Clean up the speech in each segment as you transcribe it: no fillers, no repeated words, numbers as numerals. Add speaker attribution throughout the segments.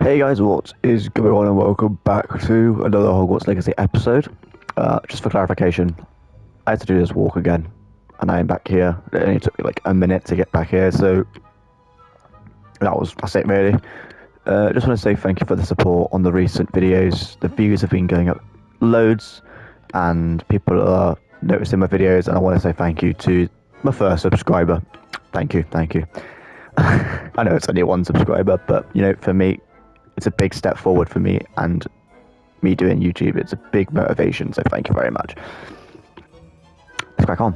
Speaker 1: Hey guys, what is going on and welcome back to another Hogwarts Legacy episode. Just for clarification, I had to do this walk again, and I am back here. It only took me like a minute to get back here, so that's it really. Just want to say thank you for the support on the recent videos. The views have been going up loads, and people are noticing my videos, and I want to say thank you to my first subscriber. Thank you. I know it's only one subscriber, but you know, for me, it's a big step forward for me and me doing YouTube. It's a big motivation, so thank you very much. Let's crack on.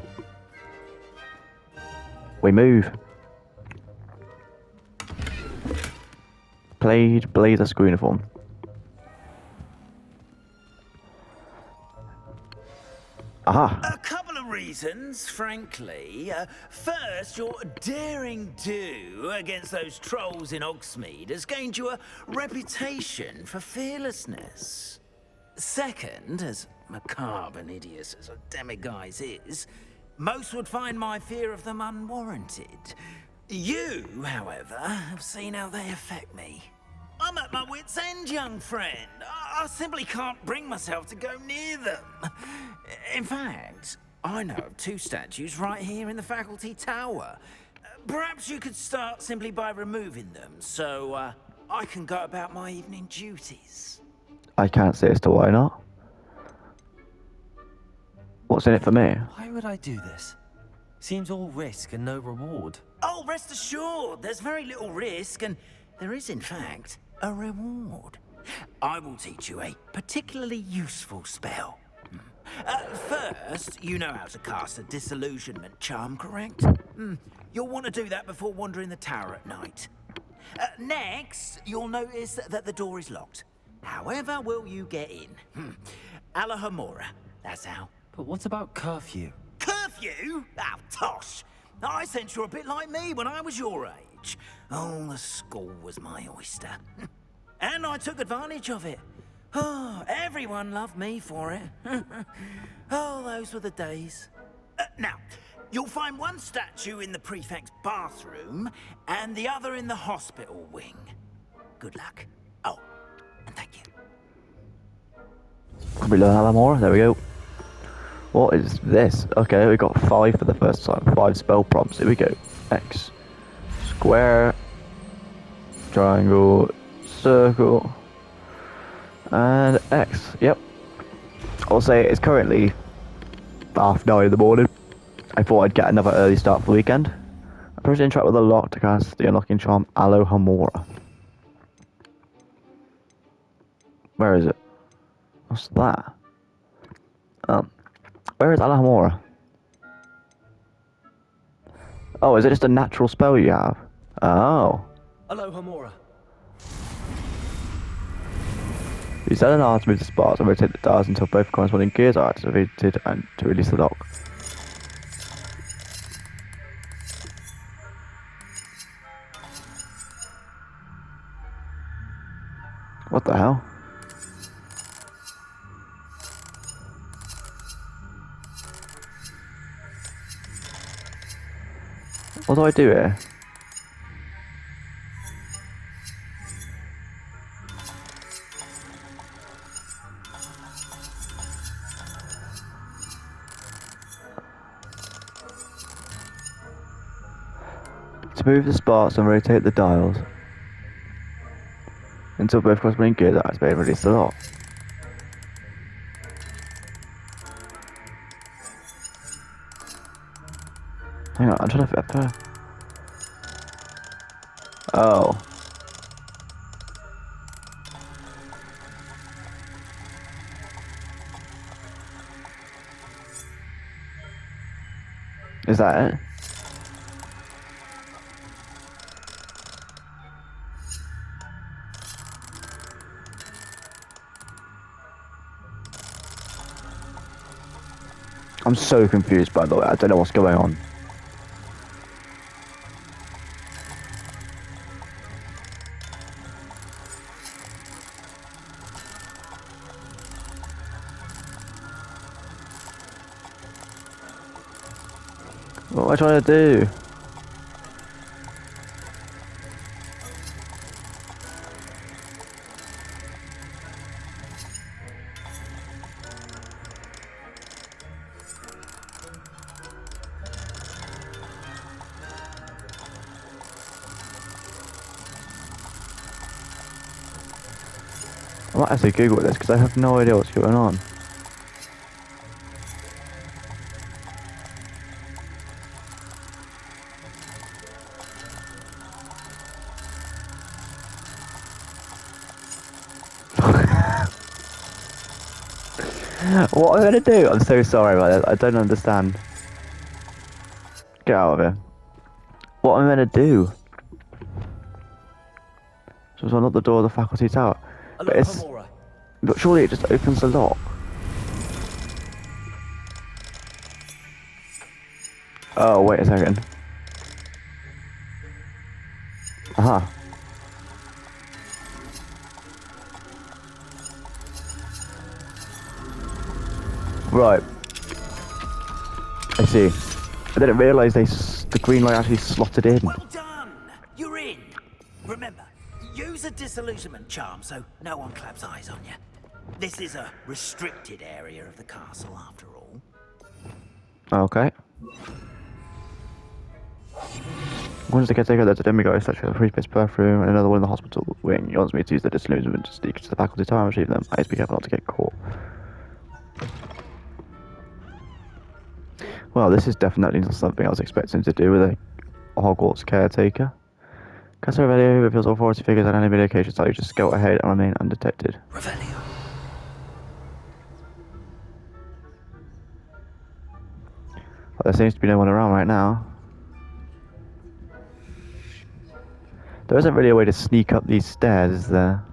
Speaker 1: We move. Blazer school uniform. Aha.
Speaker 2: A couple of reasons, frankly. First, your daring do against those trolls in Hogsmeade has gained you a reputation for fearlessness. Second, as macabre and hideous as a Demiguise is, most would find my fear of them unwarranted. You, however, have seen how they affect me. I'm at my wit's end, young friend. I simply can't bring myself to go near them. In fact, I know of two statues right here in the faculty tower. Perhaps you could start simply by removing them, so I can go about my evening duties.
Speaker 1: I can't say as to why not. What's in it for me?
Speaker 3: Why would I do this? Seems all risk and no reward.
Speaker 2: Oh, rest assured, there's very little risk, and there is, in fact, a reward. I will teach you a particularly useful spell. First, you know how to cast a disillusionment charm, correct? You'll want to do that before wandering the tower at night. Next, you'll notice that the door is locked. However will you get in? Alohamora, that's how.
Speaker 3: But what about curfew?
Speaker 2: Curfew? Oh, tosh. I sense you're a bit like me when I was your age. Oh, the school was my oyster. And I took advantage of it. Oh, everyone loved me for it. Oh, those were the days. Now, you'll find one statue in the prefect's bathroom and the other in the hospital wing. Good luck. Oh, and thank you.
Speaker 1: Can we learn Alohamora? There we go. What is this? Okay, we got 5 for the first time. 5 spell prompts. Here we go. X. Square. Triangle. Circle. And X. Yep. I'll say it's currently 9:30 in the morning. I thought I'd get another early start for the weekend. I press interact with a lock to cast the unlocking charm Alohamora. Where is it? What's that? Where is Alohamora? Oh, is it just a natural spell you have? Oh.
Speaker 3: Alohamora.
Speaker 1: You set an R to move the spots and rotate the dials until both corresponding gears are activated and to release the lock. What the hell? What do I do here? To move the spots and rotate the dials until both corresponding gears are activated and release the lock. Hang on, I'm trying to fit. Oh. Is that it? I'm so confused, by the way. I don't know what's going on. What am I trying to do? might have to Google this because I have no idea what's going on. What am I going to do? I'm so sorry about this. I don't understand. Get out of here. What am I going to do? So it's not the door of the faculty tower.
Speaker 3: Alohamora.
Speaker 1: But surely it just opens the lock. Oh, wait a second. Aha. Right. I see. I didn't realise the green light actually slotted in.
Speaker 2: Well done! You're in! Remember, use a disillusionment charm so no one claps eyes on you. This is a restricted area of the castle, after all.
Speaker 1: Okay. One is the caretaker, there's a demiguise section of the free space bathroom, and another one in the hospital wing. He wants me to use the disillusionment to sneak to the faculty tower and retrieve them. I need to be careful not to get caught. Well, this is definitely not something I was expecting to do with a Hogwarts caretaker. Castle Revelio reveals authority figures on any occasion, so you just scout ahead and remain undetected.
Speaker 3: Revelio.
Speaker 1: Well, there seems to be no one around right now. There isn't really a way to sneak up these stairs, is there?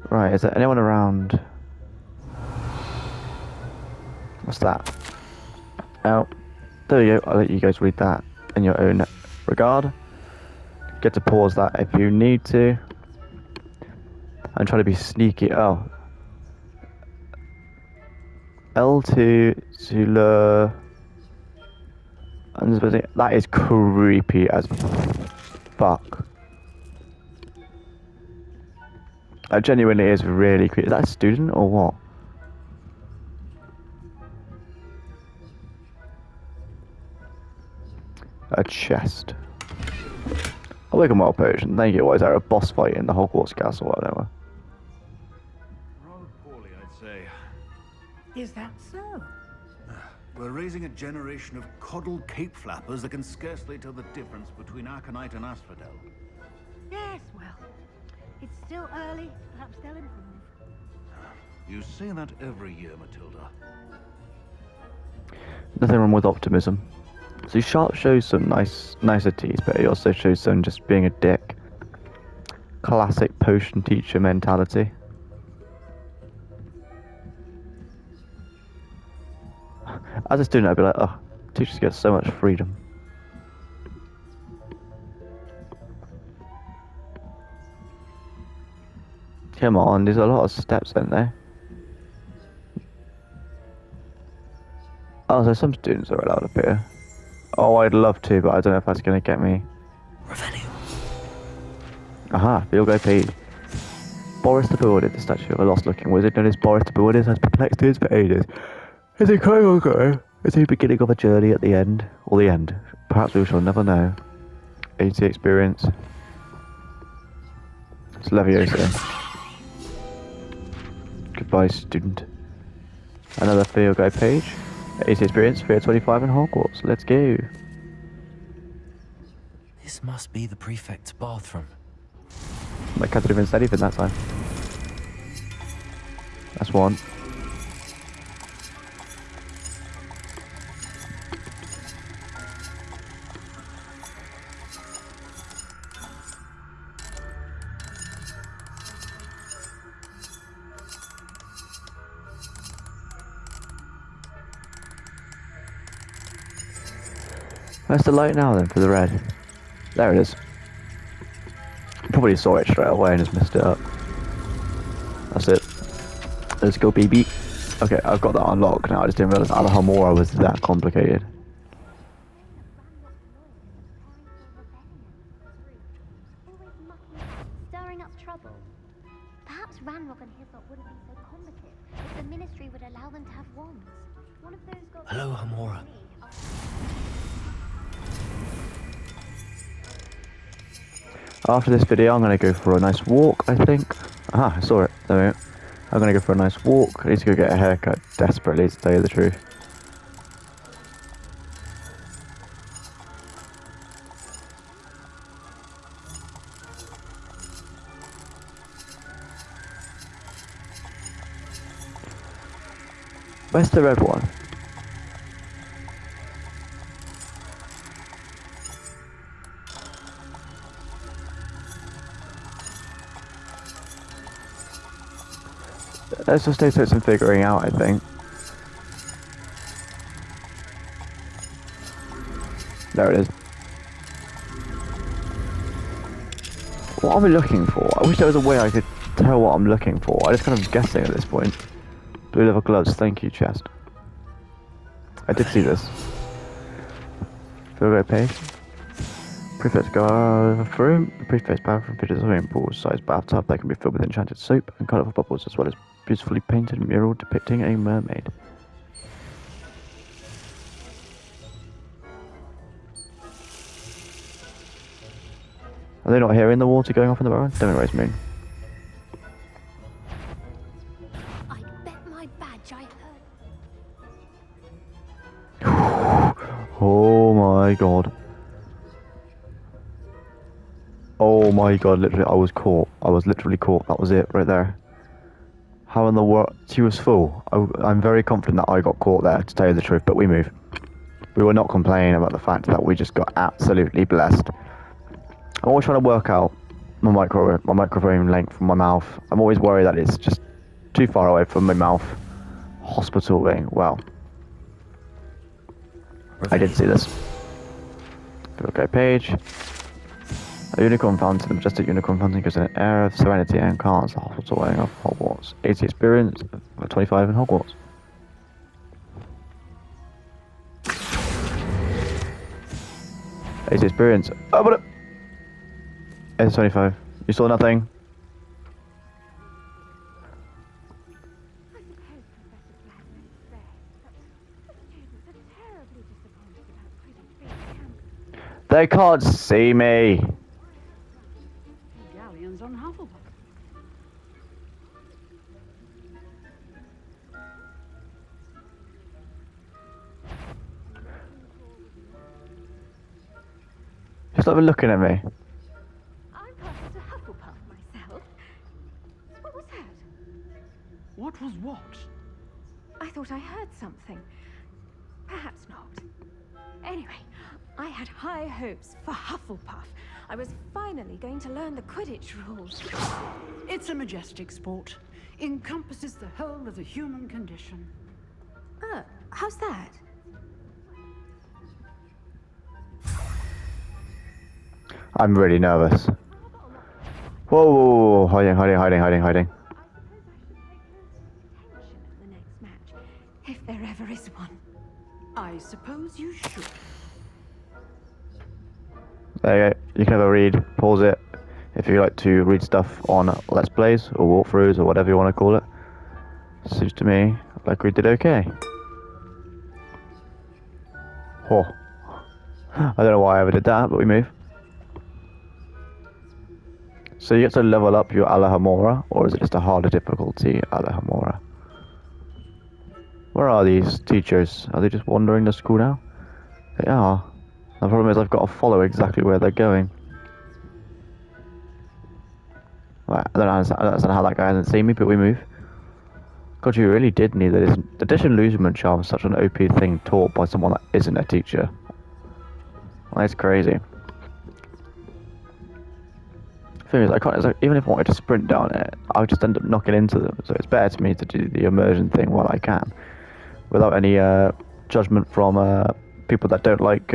Speaker 1: Right, is there anyone around? What's that? Oh, there you go. I'll let you guys read that in your own regard. Get to pause that if you need to. I'm trying to be sneaky. Oh. L2 to le... That is creepy as fuck. That genuinely is really creepy. Is that a student or what? A chest. I'll make a more potion. Thank you. What is there? A boss fight in the Hogwarts castle or whatever?
Speaker 4: Rather poorly, I'd say.
Speaker 5: Is that so?
Speaker 4: We're raising a generation of coddled cape flappers that can scarcely tell the difference between Aconite and Asphodel.
Speaker 5: Yes, well, it's still early. Perhaps they'll improve.
Speaker 4: You say that every year, Matilda.
Speaker 1: Nothing wrong with optimism. So Sharp shows some niceties, but he also shows some just being a dick. Classic potion teacher mentality. As a student, I'd be like, oh, teachers get so much freedom. Come on, there's a lot of steps, aren't there? Oh, so some students are allowed up here. Oh, I'd love to, but I don't know if that's going to get me.
Speaker 3: Revelio.
Speaker 1: Aha, field guy paid. Boris the Bewildered, the statue of a lost-looking wizard known as Boris the Bewildered, has perplexed students for ages. Is he crying or going? Is he the beginning of a journey at the end? Or the end? Perhaps we shall never know. AT experience. It's Leviosa. Goodbye, student. Another field guide page. AT experience, Fear 25 in Hogwarts. Let's go.
Speaker 3: This must be the prefect's bathroom.
Speaker 1: My cat didn't even say anything that time. That's one. Where's the light now then for the red? There it is. Probably saw it straight away and just messed it up. That's it. Let's go, baby. Okay, I've got that unlocked now. I just didn't realise Alohamora was that complicated.
Speaker 6: Stirring up trouble. Perhaps Ranrock and Hislop wouldn't be so combative if the Ministry would allow them to have wands. One of those got...
Speaker 3: Alohamora.
Speaker 1: After this video, I'm going to go for a nice walk, I think. Aha, I saw it. There we go. I'm going to go for a nice walk. I need to go get a haircut desperately, to tell you the truth. Where's the red one? Let's just take some figuring out, I think. There it is. What are we looking for? I wish there was a way I could tell what I'm looking for. I'm just kind of guessing at this point. Blue leather gloves, thank you, chest. I did see this. Photo page. Prefix bathroom. The prefix bathroom features a swimming pool sized bathtub that can be filled with enchanted soap and colourful bubbles, as well as beautifully painted mural depicting a mermaid. Are they not hearing the water going off in the background? Demiguise moon.
Speaker 6: I bet my badge I heard.
Speaker 1: Oh my god. Oh my god, literally, I was caught. I was literally caught. That was it, right there. How in the world? She was full. I'm very confident that I got caught there, to tell you the truth, but we move. We will not complain about the fact that we just got absolutely blessed. I'm always trying to work out my microphone length from my mouth. I'm always worried that it's just too far away from my mouth. Hospitaling. Well, I did see this. Okay, page. A unicorn fountain, the majestic unicorn fountain gives an air of serenity and calms the hospital weighing of Hogwarts. 80 experience, 25 in Hogwarts. Easy experience. Oh, but it's 25. You saw nothing.
Speaker 5: I suppose Professor Blackman's best, but the students are terribly disappointed about Quidditch being cancelled.
Speaker 1: They can't see me.
Speaker 5: Galleons on Hufflepuff.
Speaker 1: Just not even looking at me.
Speaker 5: I'm part to Hufflepuff myself. What was that?
Speaker 7: What was what?
Speaker 5: I thought I heard something. Perhaps not. Anyway, I had high hopes for Hufflepuff. I was finally going to learn the Quidditch rules.
Speaker 7: It's a majestic sport. Encompasses the whole of the human condition.
Speaker 5: How's that?
Speaker 1: I'm really nervous. Whoa, whoa, whoa, hiding.
Speaker 5: I suppose I should pay close attention at the next match, if there ever is one.
Speaker 7: I suppose you should.
Speaker 1: There you go. You can have a read, pause it, if you like to read stuff on Let's Plays or walkthroughs or whatever you want to call it. Seems to me like we did okay. Oh. I don't know why I ever did that, but we move. So you get to level up your Alohamora, or is it just a harder difficulty Alohamora? Where are these teachers? Are they just wandering the school now? They are. The problem is I've got to follow exactly where they're going. Right, I don't understand how that guy hasn't seen me, but we move. God, you really did need this. The disillusionment charm is such an OP thing taught by someone that isn't a teacher. That's crazy. Thing is, I can't. Like, even if I wanted to sprint down it, I would just end up knocking into them. So it's better to me to do the immersion thing while I can, without any judgment from people that don't like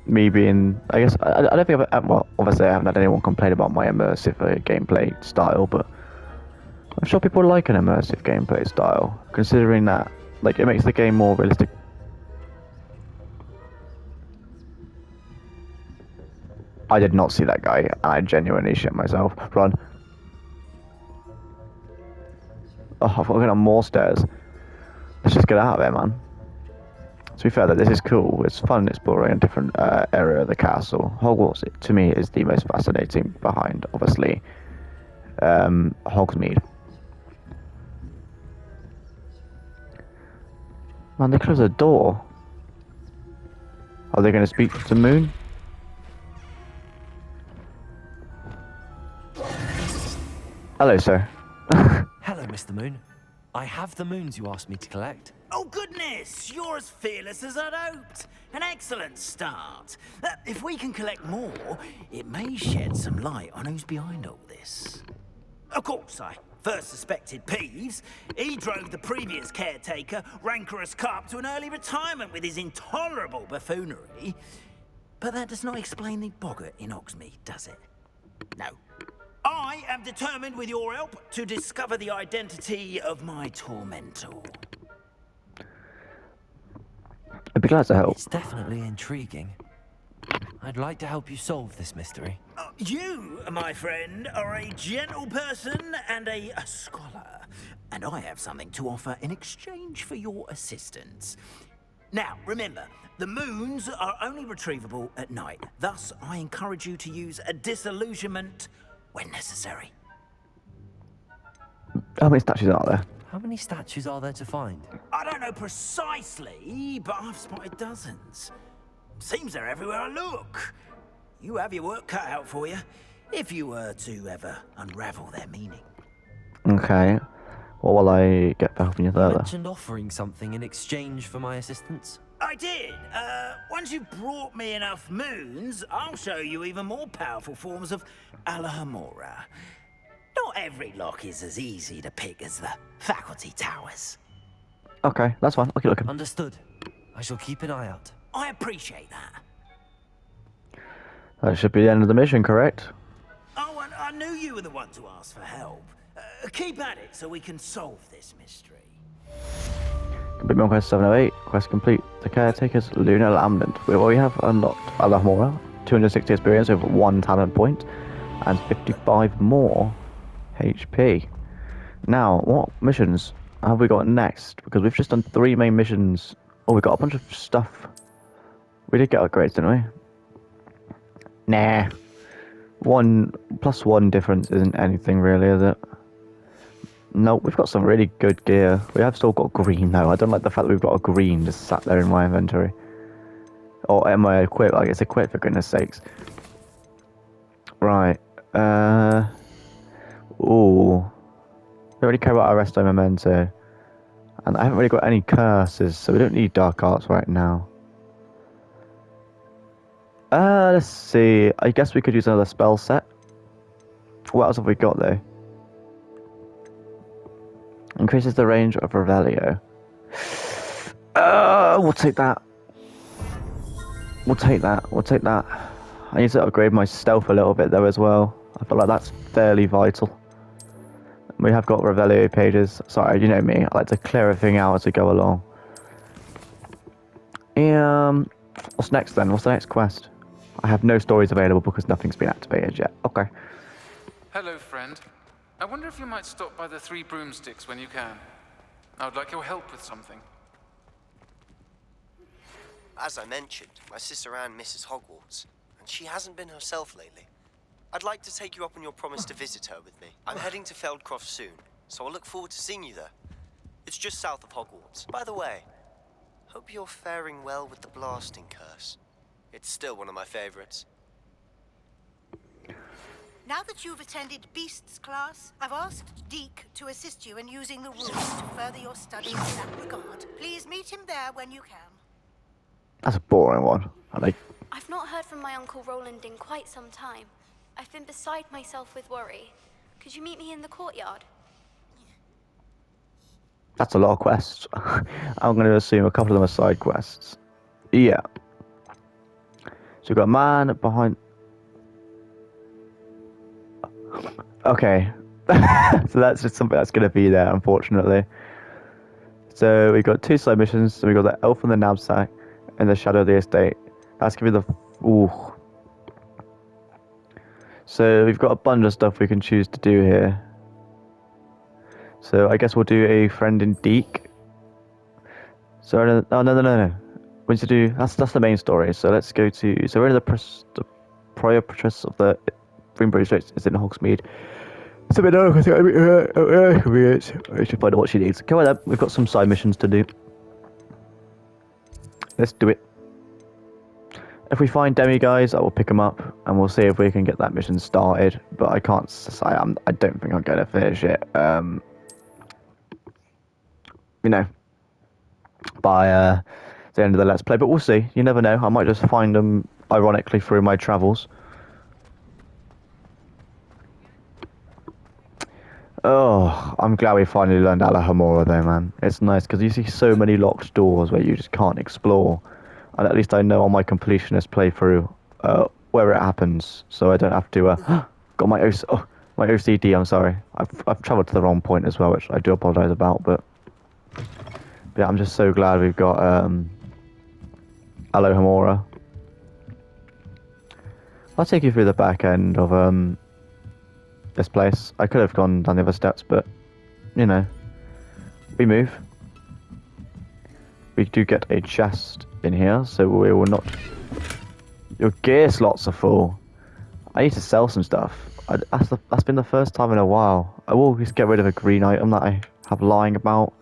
Speaker 1: me being. I guess I don't think well, obviously I haven't had anyone complain about my immersive gameplay style, but I'm sure people like an immersive gameplay style, considering that like it makes the game more realistic. I did not see that guy, and I genuinely shit myself. Run. Oh, I've got to get on more stairs. Let's just get out of there, man. To be fair, though, this is cool. It's fun exploring a different area of the castle. Hogwarts, to me, is the most fascinating behind, obviously, Hogsmeade. Man, they closed the door. Are they going to speak to Moon? Hello, sir.
Speaker 3: Hello, Mr. Moon. I have the moons you asked me to collect.
Speaker 2: Oh, goodness! You're as fearless as I'd hoped. An excellent start. If we can collect more, it may shed some light on who's behind all this. Of course, I first suspected Peeves. He drove the previous caretaker, Rancorous Carp, to an early retirement with his intolerable buffoonery. But that does not explain the boggart in Hogsmeade, does it? No. I am determined, with your help, to discover the identity of my tormentor.
Speaker 1: I'd be glad to help.
Speaker 3: It's definitely intriguing. I'd like to help you solve this mystery.
Speaker 2: You, my friend, are a gentle person and a scholar, and I have something to offer in exchange for your assistance. Now, remember, the moons are only retrievable at night. Thus, I encourage you to use a disillusionment when necessary.
Speaker 1: How many statues are there?
Speaker 3: How many statues are there to find?
Speaker 2: I don't know precisely, but I've spotted dozens. Seems they're everywhere I look. You have your work cut out for you, if you were to ever unravel their meaning.
Speaker 1: Okay. What will I get for helping you
Speaker 3: You
Speaker 1: further?
Speaker 3: mentioned offering something in exchange for my assistance.
Speaker 2: I did. Once you've brought me enough moons, I'll show you even more powerful forms of Alohamora. Not every lock is as easy to pick as the faculty towers.
Speaker 1: Okay, that's fine. I'll keep looking.
Speaker 3: Understood. I shall keep an eye out.
Speaker 2: I appreciate that.
Speaker 1: That should be the end of the mission, correct?
Speaker 2: Oh, and I knew you were the one to ask for help. Keep at it so we can solve this mystery.
Speaker 1: Complete mission quest 708. Quest complete. The caretaker's lunar lambent. We have unlocked Alohamora, 260 experience with 1 talent point, and 55 more HP. Now, what missions have we got next? Because we've just done 3 main missions. Oh, we got a bunch of stuff. We did get upgrades, didn't we? Nah. 1+1 difference isn't anything really, is it? No, we've got some really good gear. We have still got green though. I don't like the fact that we've got a green just sat there in my inventory. Or in my equip, like it's equipped for goodness sakes. Right. Ooh. Don't really care about our resto memento. And I haven't really got any curses, so we don't need dark arts right now. Let's see. I guess we could use another spell set. What else have we got though? Increases the range of Revelio. We'll take that. We'll take that. We'll take that. I need to upgrade my stealth a little bit though as well. I feel like that's fairly vital. We have got Revelio pages. Sorry, you know me. I like to clear everything out as we go along. What's next then? What's the next quest? I have no stories available because nothing's been activated yet. Okay.
Speaker 8: Hello, friend. I wonder if you might stop by the 3 Broomsticks when you can. I would like your help with something.
Speaker 9: As I mentioned, my sister Anne misses Hogwarts, and she hasn't been herself lately. I'd like to take you up on your promise to visit her with me. I'm heading to Feldcroft soon, so I look forward to seeing you there. It's just south of Hogwarts. By the way, hope you're faring well with the blasting curse. It's still one of my favorites.
Speaker 10: Now that you've attended Beasts class, I've asked Deke to assist you in using the rules to further your studies in that regard. Please meet him there when you can.
Speaker 1: That's a boring one.
Speaker 11: I've not heard from my Uncle Roland in quite some time. I've been beside myself with worry. Could you meet me in the courtyard?
Speaker 1: That's a lot of quests. I'm going to assume a couple of them are side quests. Yeah. So we've got a man behind... Okay. So that's just something that's going to be there, unfortunately. So we've got 2 side missions. So we've got the Elf and the Knapsack and the Shadow of the Estate. That's going to be the... Ooh. So we've got a bunch of stuff we can choose to do here. So I guess we'll do a friend in Deke. So no. we need to do. That's the main story. So let's go to. So we're in the Prioress of the Greenbury District is in Hogsmeade. So we know. I should find out what she needs. Go on then. We've got some side missions to do. Let's do it. If we find Demiguise, I will pick them up, and we'll see if we can get that mission started. But I can't. I don't think I'm going to finish it. You know, by the end of the Let's Play. But we'll see. You never know. I might just find them ironically through my travels. Oh, I'm glad we finally learned Alohamora though, man. It's nice because you see so many locked doors where you just can't explore. And at least I know on my completionist playthrough where it happens, so I don't have to. Got my my OCD. I'm sorry. I've travelled to the wrong point as well, which I do apologise about. But yeah, I'm just so glad we've got Alohamora. I'll take you through the back end of this place. I could have gone down the other steps, but you know, we move. We do get a chest in here, so we will not. Your gear slots are full. I need to sell some stuff. That's been the first time in a while. I will just get rid of a green item that I have lying about.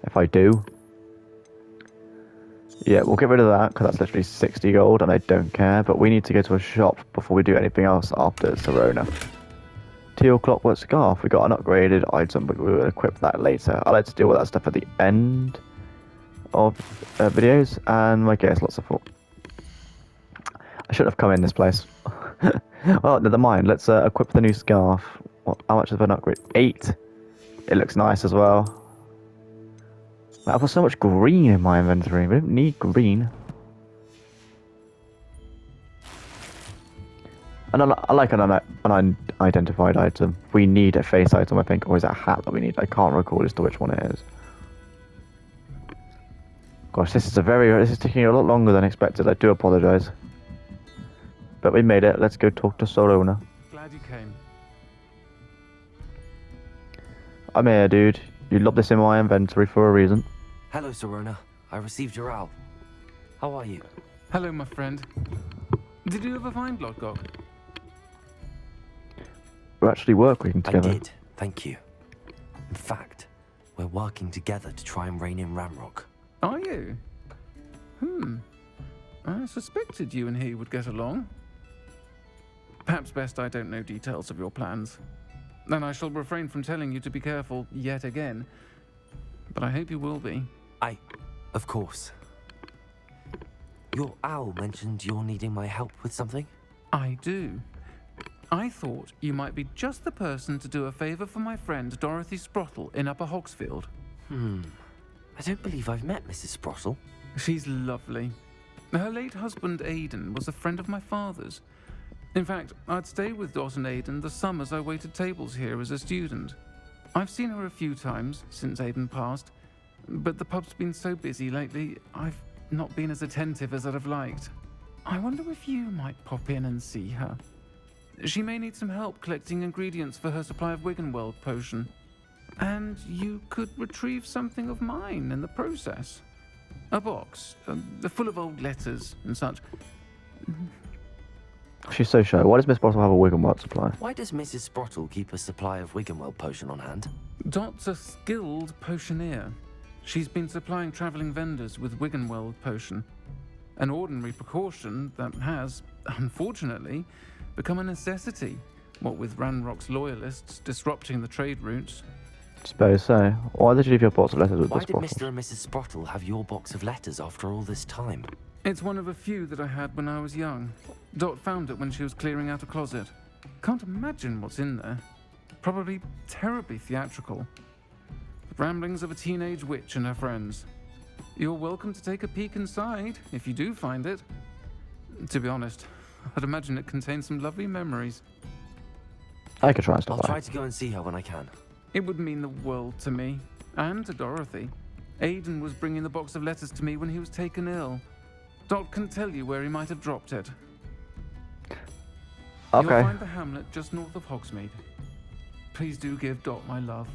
Speaker 1: If I do, yeah, we'll get rid of that because that's literally 60 gold, and I don't care. But we need to go to a shop before we do anything else after Sirona. Teal clockwork scarf. We got an upgraded item, but we will equip that later. I like to deal with that stuff at the end of videos, and my gear slots are full. I should have come in this place. Well, never mind. Let's equip the new scarf. How much is an upgrade? 8. It looks nice as well. I've got so much green in my inventory. We don't need green. And I like an unidentified item. We need a face item, I think, or is it a hat that we need? I can't recall as to which one it is. Gosh, this is taking a lot longer than expected. I do apologise. But we made it. Let's go talk to Sirona.
Speaker 8: Glad you came.
Speaker 1: I'm here, dude. You lobbed this in my inventory for a reason.
Speaker 3: Hello, Sirona. I received your owl. How are you?
Speaker 8: Hello, my friend. Did you ever find Lodgok?
Speaker 1: We're actually working together.
Speaker 3: I did, thank you. In fact, we're working together to try and rein in Ranrock.
Speaker 8: Are you? I suspected you and he would get along. Perhaps best I don't know details of your plans. Then I shall refrain from telling you to be careful yet again. But I hope you will be.
Speaker 3: Of course. Your owl mentioned you're needing my help with something?
Speaker 8: I do. I thought you might be just the person to do a favour for my friend Dorothy Sprottle in Upper Hogsfield.
Speaker 3: I don't believe I've met Mrs. Sprottle.
Speaker 8: She's lovely. Her late husband Aidan was a friend of my father's. In fact, I'd stay with Dot and Aidan the summers I waited tables here as a student. I've seen her a few times since Aidan passed, but the pub's been so busy lately, I've not been as attentive as I'd have liked. I wonder if you might pop in and see her. She may need some help collecting ingredients for her supply of Wiggenweld potion. And you could retrieve something of mine in the process. A box, full of old letters and such.
Speaker 1: She's so shy. Why does Miss Sprottle have a Wiggenweld supply?
Speaker 3: Why does Mrs. Sprottle keep a supply of Wiggenweld potion on hand?
Speaker 8: Dot's a skilled potioneer. She's been supplying travelling vendors with Wiggenweld potion. An ordinary precaution that has, unfortunately, become a necessity, what with Ranrock's loyalists disrupting the trade routes.
Speaker 1: Suppose so. Why did you leave your box of letters with
Speaker 3: Why
Speaker 1: the
Speaker 3: did
Speaker 1: Sprottles?
Speaker 3: Mr. and Mrs. Sprottle have your box of letters after all this time?
Speaker 8: It's one of a few that I had when I was young. Dot found it when she was clearing out a closet. Can't imagine what's in there. Probably terribly theatrical. The ramblings of a teenage witch and her friends. You're welcome to take a peek inside, if you do find it. To be honest, I'd imagine it contains some lovely memories.
Speaker 1: I could try and stop
Speaker 3: I'll
Speaker 1: by.
Speaker 3: try to go and see her when I can.
Speaker 8: It would mean the world to me, and to Dorothy. Aidan was bringing the box of letters to me when he was taken ill. Dot can tell you where he might have dropped it.
Speaker 1: Okay.
Speaker 8: You'll find the hamlet just north of Hogsmeade. Please do give Dot my love.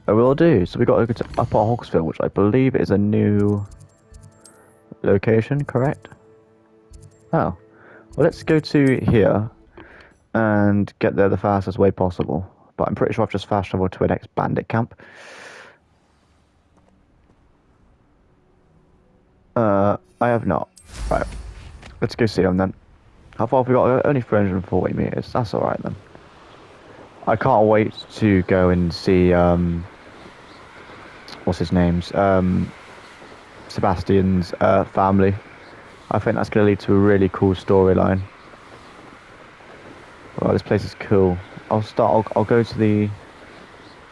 Speaker 1: I will do. So we got to go to Upper Hogsfield, which I believe is a new location, correct? Oh. Well, let's go to here and get there the fastest way possible. But I'm pretty sure I've just fast traveled to an ex-bandit camp. I have not. Right. Let's go see them then. How far have we got? Only 340 meters. That's alright then. I can't wait to go and see, what's his name's? Sebastian's family. I think that's going to lead to a really cool storyline. Well, this place is cool. I'll go to the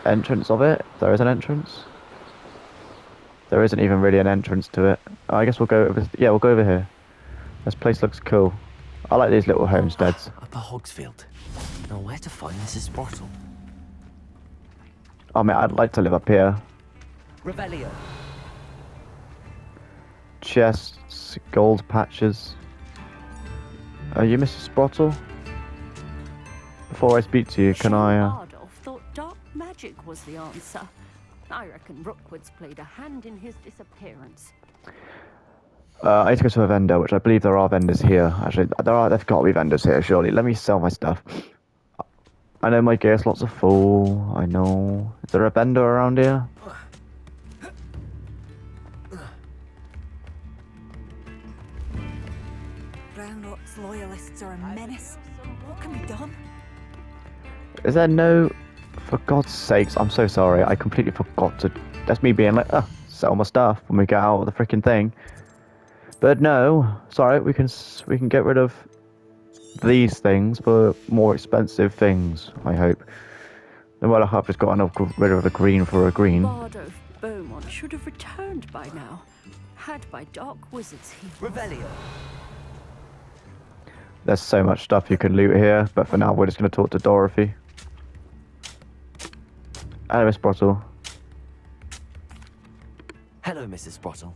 Speaker 1: entrance of it. There is an entrance. There isn't even really an entrance to it. I guess we'll go over, yeah, we'll go over here. This place looks cool. I like these little homesteads.
Speaker 3: Upper Hogsfield. Now where to find Mrs. Sprottle?
Speaker 1: I mean, I'd like to live up here.
Speaker 12: Revelio.
Speaker 1: Chests, gold patches. Are you Mrs. Sprottle? Before I speak to you, can I...
Speaker 7: Ardolph thought dark magic was the answer. I reckon Rookwood's played a hand in his disappearance.
Speaker 1: I need to go to a vendor, which I believe there are vendors here. Actually, there've got to be vendors here, surely. Let me sell my stuff. I know my gear slots are full. I know. Is there a vendor around here?
Speaker 13: Brownrock's loyalists are a menace. What can be done?
Speaker 1: Is there no... For God's sakes, I'm so sorry. I completely forgot to... That's me being like, sell my stuff when we get out of the freaking thing. But no, sorry, we can get rid of these things for more expensive things, I hope. And well, I've just got rid of a green for a green.
Speaker 7: Bardolph Beaumont should have returned by now. Had by dark wizards he was.
Speaker 12: Revelio.
Speaker 1: There's so much stuff you can loot here, but for now we're just going to talk to Dorothy. Hello, Miss Sprottle.
Speaker 3: Hello, Mrs. Sprottle.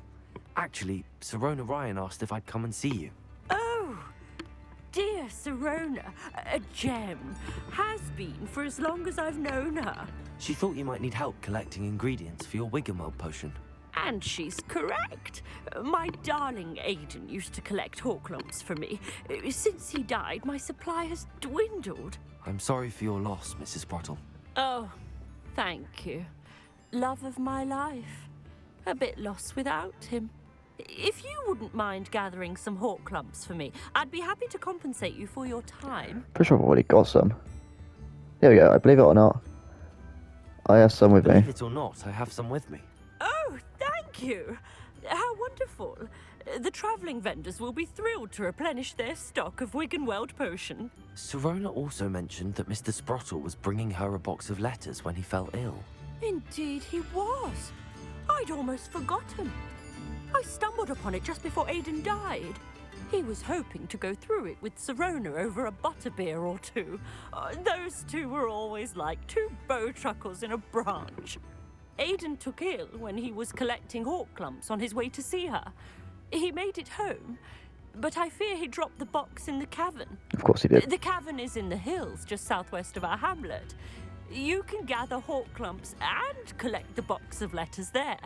Speaker 3: Actually, Sirona Ryan asked if I'd come and see you.
Speaker 7: Oh, dear Sirona, a gem. Has been for as long as I've known her.
Speaker 3: She thought you might need help collecting ingredients for your Wiggenweld potion.
Speaker 7: And she's correct. My darling Aiden used to collect Horklumps for me. Since he died, my supply has dwindled.
Speaker 3: I'm sorry for your loss, Mrs. Sprottle.
Speaker 7: Oh, thank you. Love of my life. A bit lost without him. If you wouldn't mind gathering some Horklumps for me, I'd be happy to compensate you for your time.
Speaker 1: Pretty sure I've already got some. There we go, I believe it or not. I have some with me.
Speaker 3: Believe it or not, I have some with me.
Speaker 7: Oh, thank you. How wonderful. The travelling vendors will be thrilled to replenish their stock of Wiggenweld potion.
Speaker 3: Sirona also mentioned that Mr. Sprottle was bringing her a box of letters when he fell ill.
Speaker 7: Indeed he was. I'd almost forgotten. I stumbled upon it just before Aiden died. He was hoping to go through it with Sirona over a butterbeer or two. Those two were always like two bowtruckles in a branch. Aiden took ill when he was collecting Horklumps on his way to see her. He made it home, but I fear he dropped the box in the cavern.
Speaker 1: Of course he did.
Speaker 7: The cavern is in the hills just southwest of our hamlet. You can gather Horklumps and collect the box of letters there.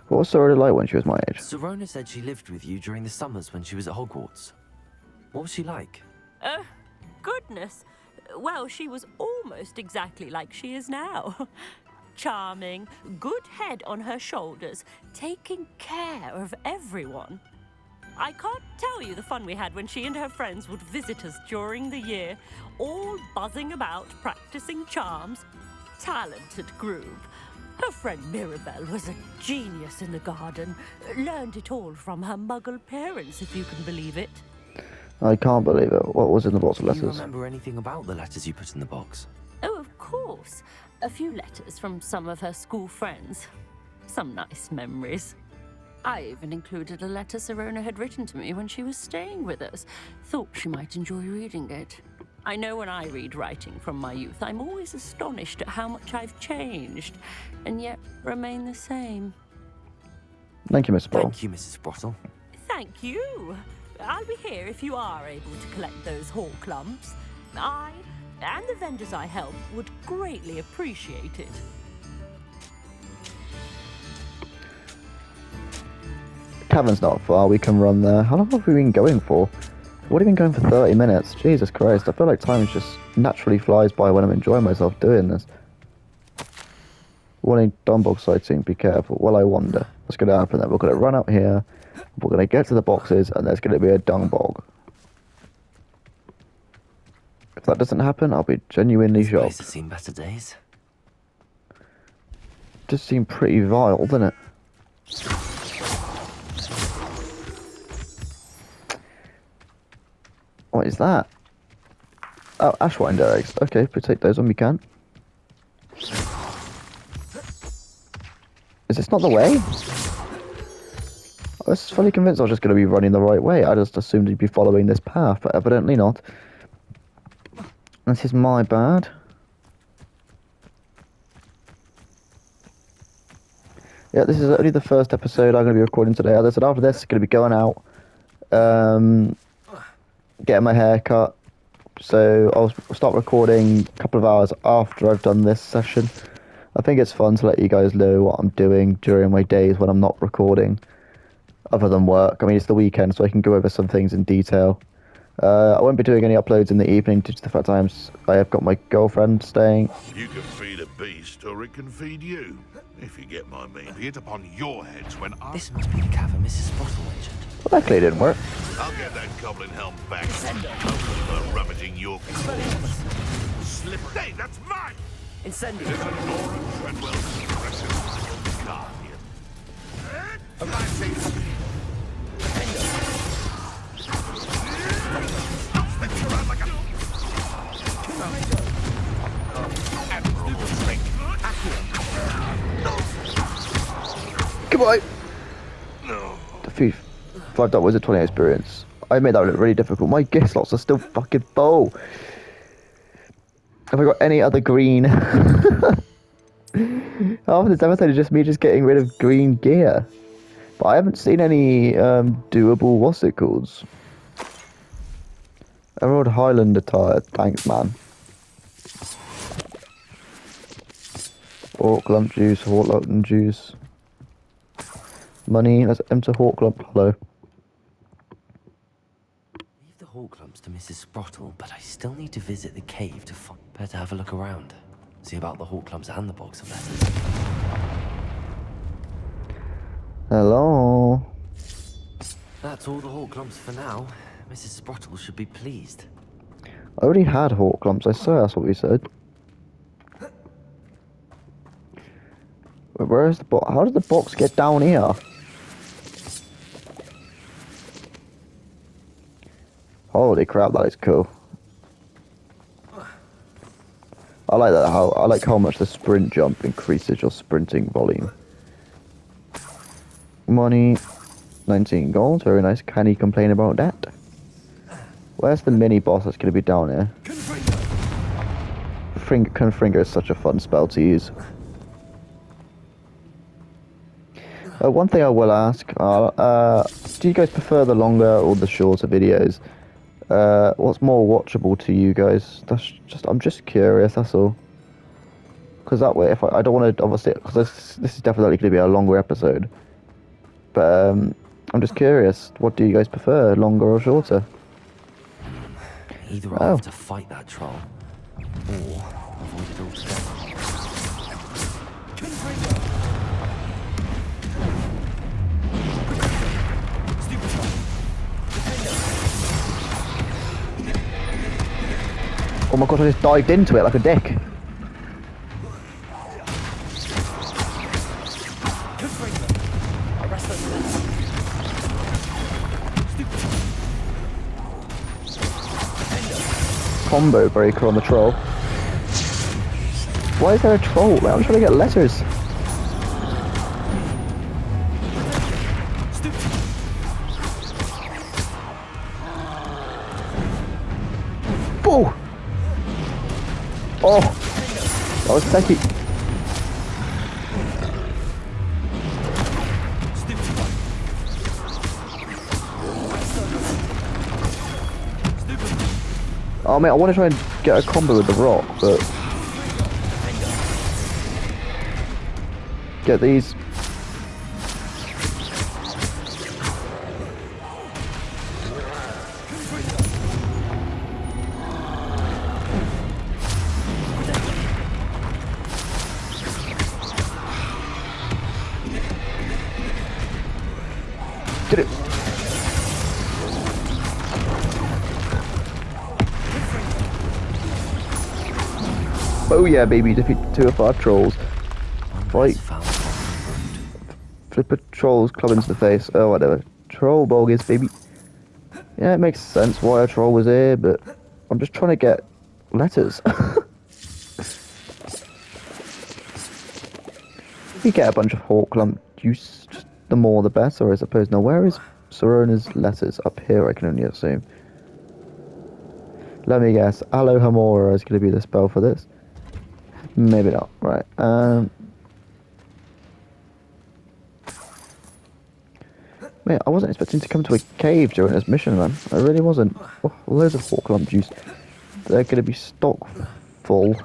Speaker 1: What was Sirona like when she was my age?
Speaker 3: Sirona said she lived with you during the summers when she was at Hogwarts. What was she like?
Speaker 7: Goodness. Well, she was almost exactly like she is now. Charming, good head on her shoulders, taking care of everyone. I can't tell you the fun we had when she and her friends would visit us during the year, all buzzing about, practicing charms. Talented group. Her friend Mirabelle was a genius in the garden. Learned it all from her muggle parents, if you can believe it.
Speaker 1: I can't believe it. What was in the box of
Speaker 3: Do you
Speaker 1: letters?
Speaker 3: remember anything about the letters you put in the box?
Speaker 7: Oh, of course. A few letters from some of her school friends. Some nice memories. I even included a letter Sirona had written to me when she was staying with us. Thought she might enjoy reading it. I know when I read writing from my youth, I'm always astonished at how much I've changed, and yet remain the same.
Speaker 1: Thank you, Miss Sprottle.
Speaker 3: Thank you, Mrs. Sprottle.
Speaker 7: Thank you. I'll be here if you are able to collect those Horklumps. I, and the vendors I help, would greatly appreciate it.
Speaker 1: cavern's not far. We can run there. How long have we been going for? We've already been going for 30 minutes. Jesus Christ. I feel like time just naturally flies by when I'm enjoying myself doing this. Warning, Dunbog sighting. Be careful. Well, I wonder what's going to happen then. We're going to run up here. We're going to get to the boxes, and there's going to be a Dunbog. If that doesn't happen, I'll be genuinely
Speaker 3: This place
Speaker 1: shocked.
Speaker 3: has seen better days.
Speaker 1: Does seem pretty vile, doesn't it? What is that? Oh, Ashwinder eggs. Okay, we take those when we can. Is this not the way? I was fully convinced I was just going to be running the right way. I just assumed you'd be following this path, but evidently not. This is my bad. Yeah, this is only the first episode I'm going to be recording today. As I said, after this, I'm going to be going out, getting my hair cut. So I'll start recording a couple of hours after I've done this session. I think it's fun to let you guys know what I'm doing during my days when I'm not recording, other than work. I mean, it's the weekend, so I can go over some things in detail. I won't be doing any uploads in the evening due to the fact I have got my girlfriend staying.
Speaker 12: You can feed a beast, or it can feed you, if you get my meaning. Be it upon your heads when I...
Speaker 3: This must be the cavern Mrs. Sprottle mentioned.
Speaker 1: Well, that clearly didn't work.
Speaker 12: I'll get that goblin helm back. I'm rummaging your... Slippery. Hey, that's mine!
Speaker 2: Incendio.
Speaker 12: It's a Nora Treadwell's precious little guardian. Arriving. I'll spin you around like a... Admirable strength.
Speaker 1: Come on!
Speaker 12: No.
Speaker 1: Defeat 5 dot wizard 20 experience. I made that look really difficult. My gift slots are still fucking full. Have I got any other green? Half of this episode is just me getting rid of green gear. But I haven't seen any doable what's it called? Emerald Highland attire. Thanks, man. Hawk lump juice, hawk lump juice. Money, let's enter hawk lump hollow.
Speaker 3: Leave the hawk lumps to Mrs. Sprottle, but I still need to visit the cave to find... Better have a look around. See about the hawk lumps and the box of letters.
Speaker 1: Hello?
Speaker 3: That's all the hawk lumps for now. Mrs. Sprottle should be pleased.
Speaker 1: I already had hawk lumps, I swear that's what we said. Where is the box? How did the box get down here? Holy crap, that is cool. I like that. I like how much the sprint jump increases your sprinting volume. Money, 19 gold, very nice. Can you complain about that? Where's the mini boss that's going to be down here? Confringer is such a fun spell to use. One thing I will ask, do you guys prefer the longer or the shorter videos? What's more watchable to you guys? I'm just curious, that's all. Because that way, if I don't want to, obviously, because this is definitely going to be a longer episode. But I'm just curious, what do you guys prefer, longer or shorter?
Speaker 3: Either I have to fight that troll, or avoid it altogether.
Speaker 1: Oh my god, I just dived into it like a dick. Combo breaker on the troll. Why is there a troll? I'm trying to get letters. Oh! Oh! That was techie. Oh mate, I want to try and get a combo with the rock, but... Get these. Oh yeah, baby, defeat 2 of our trolls. Fight. Flip a troll's club into the face. Oh, whatever. Troll bogus, baby. Yeah, it makes sense why a troll was here, but I'm just trying to get letters. If we get a bunch of Hawklump juice, just the more the better, I suppose. Now, where is Sirona's letters? Up here, I can only assume. Let me guess. Alohamora is going to be the spell for this. Maybe not. Right. Mate, I wasn't expecting to come to a cave during this mission, man. I really wasn't. Oh, loads of Hawklump juice. They're going to be stock full.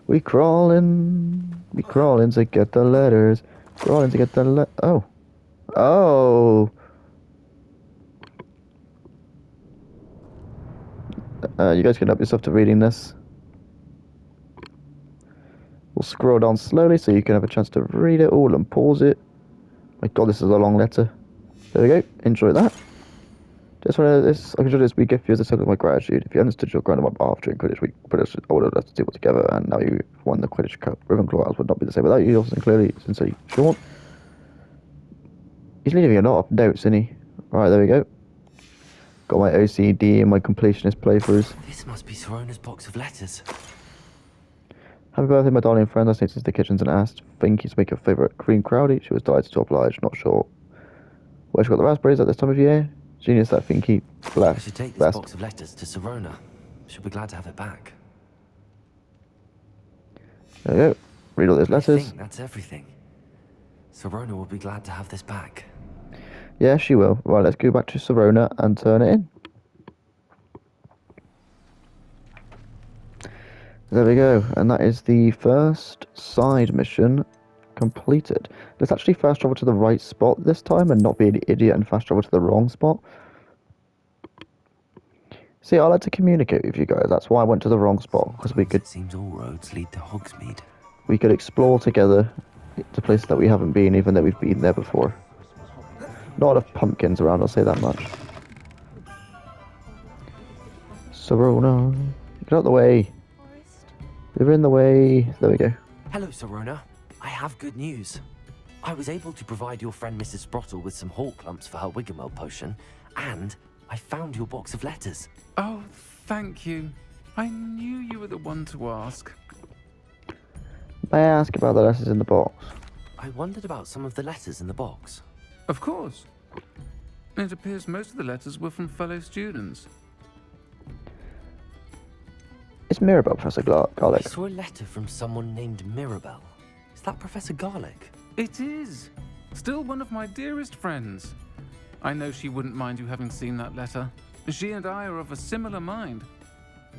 Speaker 1: We crawling to get the letters. Crawling to get the Oh. You guys can help yourself to reading this. We'll scroll down slowly so you can have a chance to read it all and pause it. My god, this is a long letter. There we go. Enjoy that. Just want this. I consider this week gift you as a token of my gratitude. If you understood your grind on my behalf during Quidditch week, Quidditch ordered us to do it together, and now you won the Quidditch Cup. Ravenclaw House would not be the same without you. Also, clearly, sincerely, Sean. He's leaving a lot of notes, isn't he? Right, there we go. Got my OCD and my completionist playthroughs.
Speaker 3: This must be Sirona's box of letters.
Speaker 1: Happy birthday, my darling friend. I stayed since the kitchens and asked Finky to make your favourite cream crowdy. She was delighted to oblige. Not sure where she got the raspberries at this time of year. Genius, that Finky.
Speaker 3: I should take this box of letters to Sirona. She'll be glad to have it back.
Speaker 1: There we go. Read all those letters.
Speaker 3: I think that's everything. Sirona will be glad to have this back.
Speaker 1: Yeah, she will. Right, let's go back to Sirona and turn it in. There we go. And that is the first side mission completed. Let's actually fast travel to the right spot this time and not be an idiot and fast travel to the wrong spot. See, I like to communicate with you guys. That's why I went to the wrong spot, because we could.
Speaker 3: It seems all roads lead to Hogsmeade.
Speaker 1: We could explore together to places that we haven't been, even though we've been there before. Not a lot of pumpkins around, I'll say that much. Sirona, get out of the way. They're in the way. There we go.
Speaker 3: Hello, Sirona. I have good news. I was able to provide your friend Mrs. Sprottle with some Hawklumps for her Wiggenweld potion, and I found your box of letters.
Speaker 8: Oh, thank you. I knew you were the one to ask.
Speaker 1: May I ask about the letters in the box?
Speaker 3: I wondered about some of the letters in the box.
Speaker 8: Of course. It appears most of the letters were from fellow students.
Speaker 1: It's Mirabelle, Professor Garlic.
Speaker 3: I saw a letter from someone named Mirabelle. Is that Professor Garlic?
Speaker 8: It is. Still one of my dearest friends. I know she wouldn't mind you having seen that letter. She and I are of a similar mind,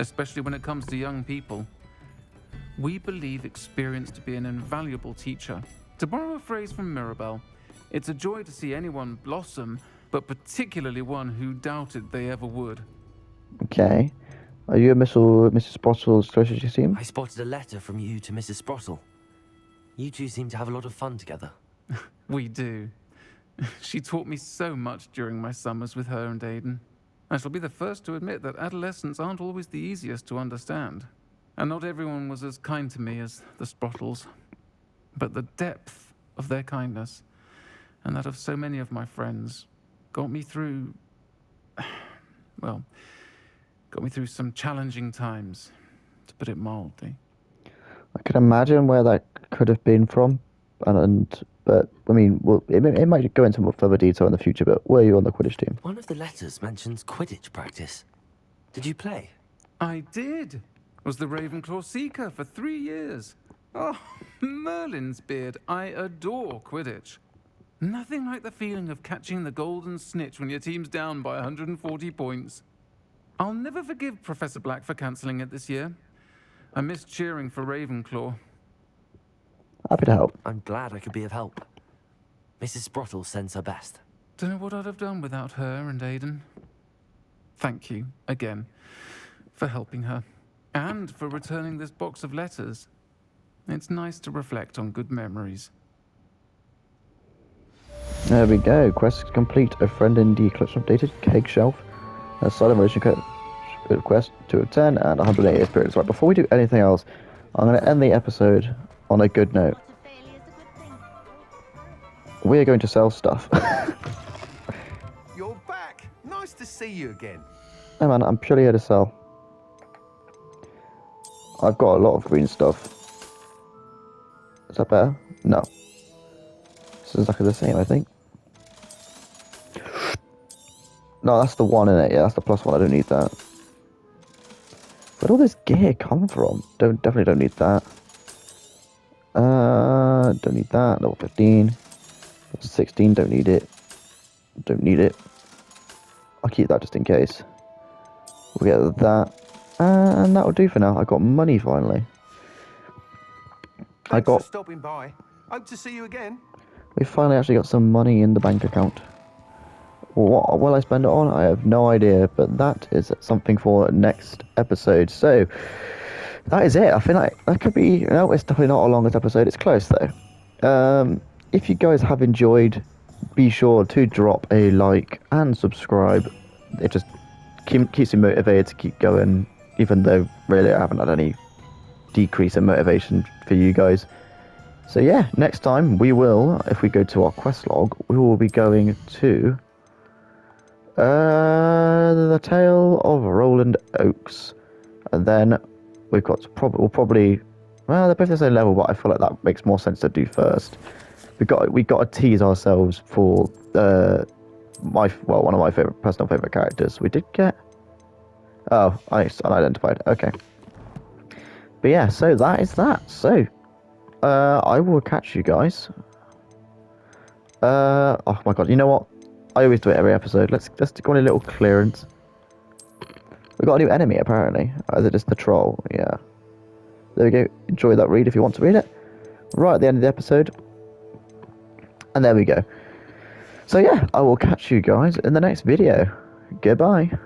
Speaker 8: especially when it comes to young people. We believe experience to be an invaluable teacher. To borrow a phrase from Mirabelle, it's a joy to see anyone blossom, but particularly one who doubted they ever would.
Speaker 1: Okay. Are you and Mrs. Sprottle as close as you seem?
Speaker 3: I spotted a letter from you to Mrs. Sprottle. You two seem to have a lot of fun together.
Speaker 8: We do. She taught me so much during my summers with her and Aidan. I shall be the first to admit that adolescents aren't always the easiest to understand. And not everyone was as kind to me as the Sprottles. But the depth of their kindness, and that of so many of my friends, got me through... well, got me through some challenging times, to put it mildly.
Speaker 1: I can imagine where that could have been from, but I mean, well, it might go into more further detail in the future. But were you on the Quidditch team?
Speaker 3: One of the letters mentions Quidditch practice. Did you play?
Speaker 8: I did. Was the Ravenclaw Seeker for 3 years. Oh, Merlin's beard. I adore Quidditch. Nothing like the feeling of catching the golden snitch when your team's down by 140 points. I'll never forgive Professor Black for cancelling it this year. I missed cheering for Ravenclaw.
Speaker 1: Happy to help.
Speaker 3: I'm glad I could be of help. Mrs. Sprottle sends her best.
Speaker 8: Don't know what I'd have done without her and Aidan. Thank you, again, for helping her. And for returning this box of letters. It's nice to reflect on good memories.
Speaker 1: There we go. Quest complete. A friend in the collection updated. Cake shelf. A silent motion code. Good quest, 2 of 10, and 180 experience. Right, before we do anything else, I'm going to end the episode on a good note. We are going to sell stuff.
Speaker 14: You're back. Nice to see you again.
Speaker 1: Hey man, I'm purely here to sell. I've got a lot of green stuff. Is that better? No. It's exactly the same, I think. No, that's the one in it. Yeah, that's the +1. I don't need that. Where'd all this gear come from? Definitely don't need that. Don't need that. Level 15. Level 16. Don't need it. Don't need it. I'll keep that just in case. We'll get that. And that'll do for now. I got money finally.
Speaker 14: Thanks for stopping by. Hope to see you again.
Speaker 1: We finally actually got some money in the bank account. What will I spend it on? I have no idea, but that is something for next episode. So that is it. I feel like that could be. No, it's definitely not a longest episode. It's close though. If you guys have enjoyed, be sure to drop a like and subscribe. It just keeps me motivated to keep going, even though really I haven't had any decrease in motivation for you guys. So yeah, next time we will, if we go to our quest log, we will be going to the Tale of Roland Oaks, and then we've got to probably well, they're both the same level, but I feel like that makes more sense to do first. We got to tease ourselves for one of my personal favorite characters. We did get unidentified. Okay, but yeah, so that is that. So I will catch you guys. Oh my god, you know what? I always do it every episode. Let's just go on a little clearance. We got a new enemy apparently. Or is it just the troll? Yeah. There we go. Enjoy that read if you want to read it. Right at the end of the episode. And there we go. So yeah, I will catch you guys in the next video. Goodbye.